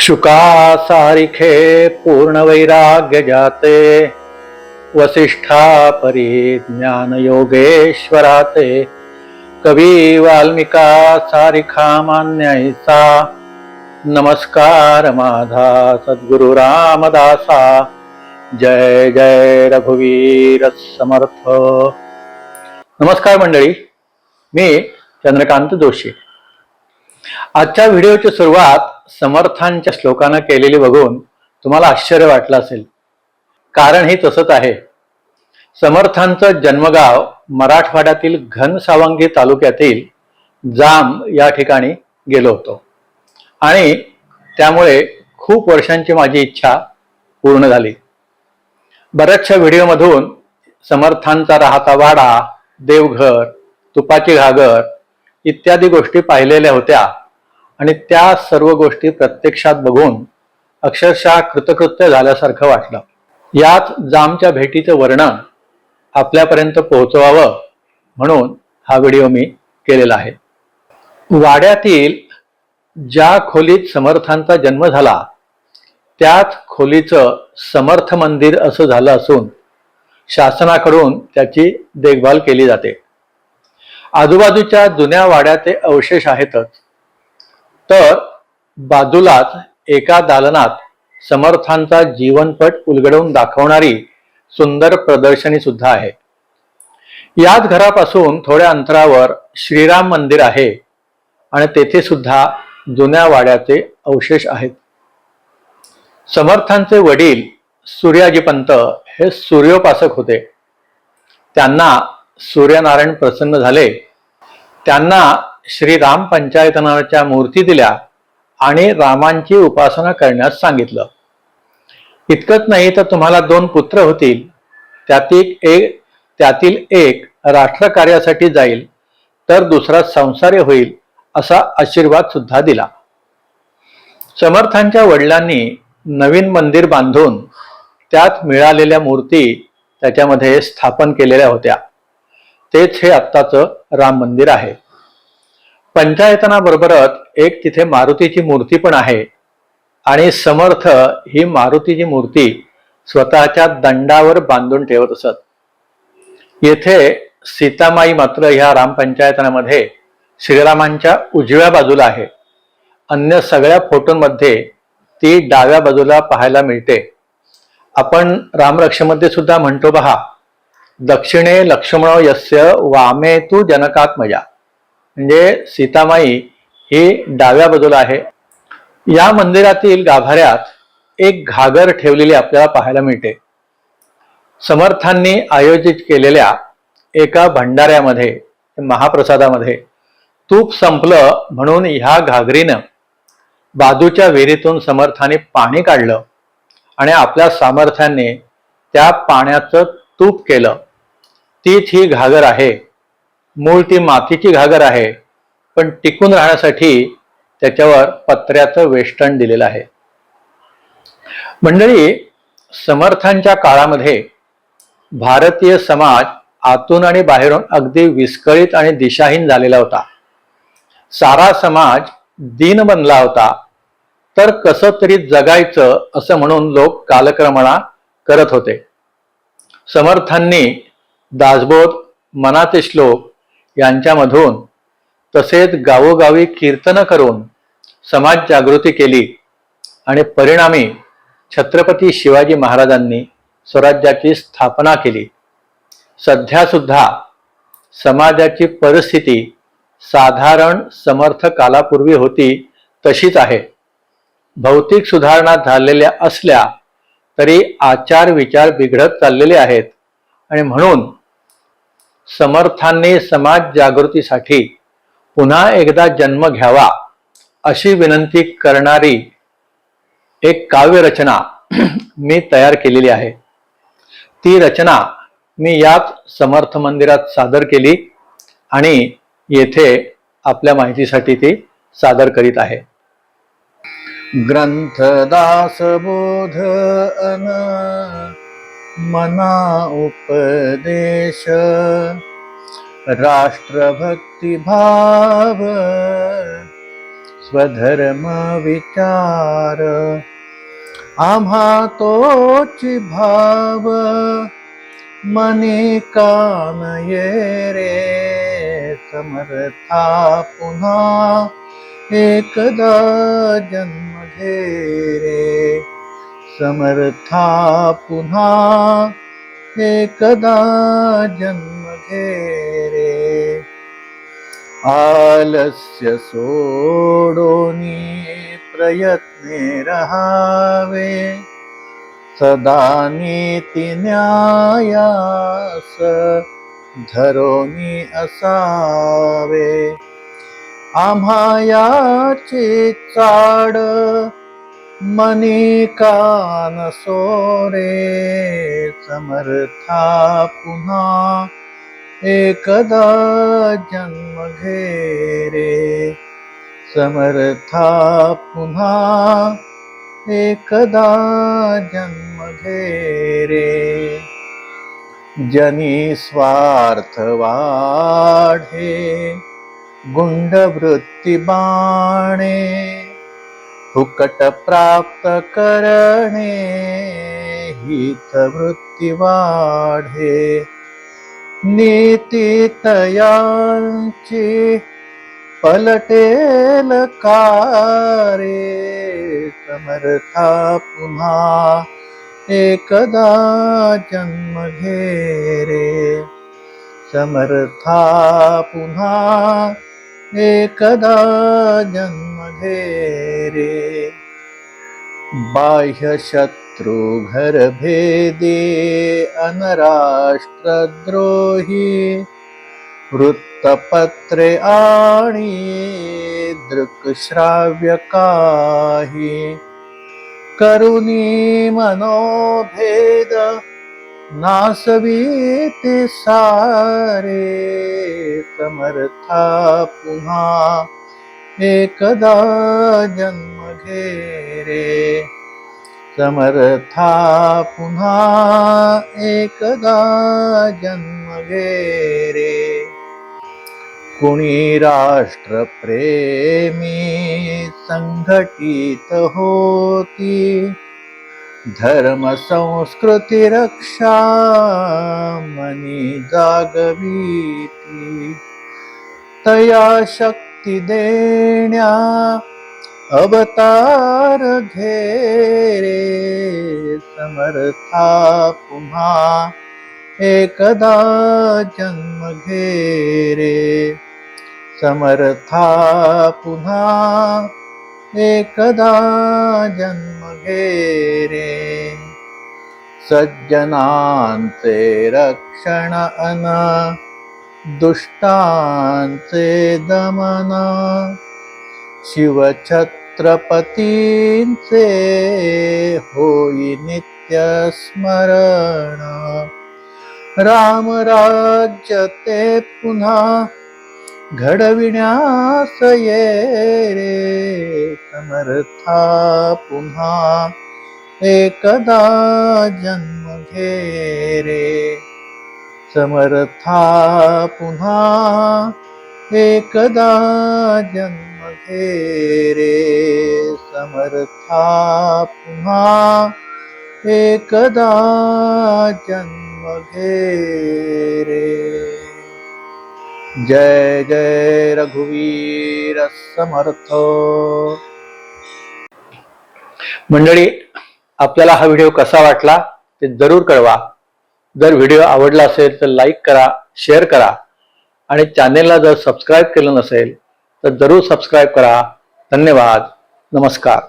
शुका सारिखे पूर्ण वैराग्य जाते, वसिष्ठा परी ज्ञान योगेश्वराते, कवी वाल्मिका सारिखा मान्यायचा, नमस्कार माझा सद्गुरु रामदासा, जय जय रघुवीर समर्थ. नमस्कार मंडळी, मी चंद्रकांत जोशी. आजच्या व्हिडिओची सुरुवात समर्थांच्या श्लोकानं केलेली बघून तुम्हाला आश्चर्य वाटलं असेल, कारण हे तसंच आहे. समर्थांचं जन्मगाव मराठवाड्यातील घनसावंगी तालुक्यातील जाम या ठिकाणी गेलो होतो आणि त्यामुळे खूप वर्षांची माझी इच्छा पूर्ण झाली. बऱ्याचशा व्हिडिओमधून समर्थांचा राहता वाडा, देवघर, तुपाची घागर इत्यादी गोष्टी पाहिलेल्या होत्या आणि त्या सर्व गोष्टी प्रत्यक्षात बघून अक्षरशः कृतकृत्य झाल्यासारखं वाटलं. याच जामच्या भेटीचं वर्णन आपल्यापर्यंत पोहोचवावं म्हणून हा व्हिडिओ मी केलेला आहे. वाड्यातील ज्या खोलीत समर्थांचा जन्म झाला त्याच खोलीचं समर्थ मंदिर असं झालं असून शासनाकडून त्याची देखभाल केली जाते. आजूबाजूच्या जुन्या वाड्याचे अवशेष आहेतच, तर बाजूलाच एका दालनात समर्थांचा जीवनपट उलगडवून दाखवणारी सुंदर प्रदर्शनी सुद्धा आहे. याच घरापासून थोड्या अंतरावर श्रीराम मंदिर आहे आणि तेथे सुद्धा जुन्या वाड्याचे अवशेष आहेत. समर्थांचे वडील सूर्याजीपंत हे सूर्योपासक होते. त्यांना सूर्यनारायण प्रसन्न झाले. त्यांना श्री राम पंचायतनाच्या मूर्ती दिल्या आणि रामांची उपासना करण्यास सांगितलं. इतकंच नाही तर तुम्हाला 2 पुत्र होतील, त्यातील एक राष्ट्रकार्यासाठी जाईल तर दुसरा संसारी होईल असा आशीर्वाद सुद्धा दिला. समर्थांच्या वडिलांनी नवीन मंदिर बांधून त्यात मिळालेल्या मूर्ती त्याच्यामध्ये स्थापन केलेल्या होत्या. तेच हे आत्ताचं राम मंदिर आहे. पंचायतनाबरोबरच एक तिथे मारुतीची मूर्ती पण आहे आणि समर्थ ही मारुतीची मूर्ती स्वतःच्या दंडावर बांधून ठेवत असत. येथे सीतामाई मात्र ह्या रामपंचायतनामध्ये श्रीरामांच्या उजव्या बाजूला आहे. अन्य सगळ्या फोटोंमध्ये ती डाव्या बाजूला पाहायला मिळते. आपण रामरक्षामध्ये सुद्धा म्हणतो पहा, दक्षिणे लक्ष्मणो यस्य वामे तू जनकात्मजा, म्हणजे सीतामाई ही डाव्या बाजूला आहे. या मंदिरातील गाभाऱ्यात एक घागर ठेवलेली आपल्याला पाहायला मिळते. समर्थांनी आयोजित केलेल्या एका भंडाऱ्यामध्ये, महाप्रसादामध्ये तूप संपलं म्हणून ह्या घागरीनं बाजूच्या विहिरीतून समर्थाने पाणी काढलं आणि आपल्या सामर्थ्याने त्या पाण्याचं तूप केलं. तीच ही घागर आहे. मूळ ती मातीची घागर आहे, पण टिकून राहण्यासाठी त्याच्यावर पत्र्याचं वेष्टण दिलेलं आहे. मंडळी, समर्थांच्या काळामध्ये भारतीय समाज आतून आणि बाहेरून अगदी विस्कळीत आणि दिशाहीन झालेला होता. सारा समाज दीन बनला होता. तर कसं तरी जगायचं असं म्हणून लोक कालक्रमणा करत होते. समर्थांनी दासबोध, मनाचे श्लोक यांच्यामधून तसेच गावोगावी कीर्तन करून समाज जागृती केली आणि परिणामी छत्रपती शिवाजी महाराजांनी स्वराज्याची स्थापना केली. सध्या सुद्धा समाजाची परिस्थिती साधारण समर्थ कालापूर्वी होती तशीच आहे. भौतिक सुधारणा झालेल्या असल्या तरी आचार विचार बिघडत चाललेले आहेत आणि म्हणून समर्थांनी समाज जागृतीसाठी पुन्हा एकदा जन्म घ्यावा अशी विनंती करणारी एक काव्यरचना मी तयार केलेली आहे. ती रचना मी याच समर्थ मंदिरात सादर केली आणि येथे आपल्या माहितीसाठी ती सादर करीत आहे. ग्रंथदास बोध अन मना उपदेश, राष्ट्रभक्ती भाव स्वधर्म विचार, आम्हा तोची भाव मनी कानये रे, समर्था पुन्हा एकदा जन्म घे रे, समर्था पुन्हा एकदा जन्म घे रे. आलस्य सोडोनी प्रयत्ने रहावे, सदा नीती न्यायास धरोनी असावे. आम्हा याची चाड मनी कान सोरे, समर्था पुन्हा एकदा जन्म घे रे, समर्था पुन्हा एकदा जन्म घे रे. जनी स्वार्थ वाढे गुंड वृत्ती बाणे, फुकट प्राप्त करणे हित वृत्ती वाढे. नीती तयांची पलटेल कारे, समर्था पुन्हा एकदा जन्म घे रे, समर्था पुन्हा एकदा जन्म घे रे. बाह्य शत्रु घर भेदी अनराष्ट्रद्रोही, वृत्तपत्रे आणि दृक्श्राव्य काही, करुणी मनोभेद नासवीते सारे, समर्था पुन्हा एकदा जन्म घे रे, समर्था पुन्हा एकदा जन्म घे रे. कुणी राष्ट्र प्रेमी संघटित होती, धर्म संस्कृती रक्षा मनी जागविती. तया शक्ती देण्या अवतार घे रे, समर्था पुन्हा एकदा जन्म घे रे, समर्था पुन्हा एकदा जन्म घे रे. सज्जनांचे रक्षण अन दुष्टांचे दमन, शिवछत्रपतींचे होई नित्य स्मरण. रामराज्य ते पुन्हा घडविण्यास ये रे, समर्था पुन्हा एकदा जन्म घे रे, समर्था पुन्हा एकदा जन्म घे रे, समर्था पुन्हा एकदा जन्म घे रे. जय जय रघुवीर समर्थ. मंडळी, आपल्याला हा व्हिडिओ कसा वाटला ते जरूर कळवा. जर व्हिडिओ आवडला असेल तर लाईक करा, शेअर करा आणि चॅनेलला जर सबस्क्राईब केलं नसेल तर जरूर सबस्क्राईब करा. धन्यवाद. नमस्कार.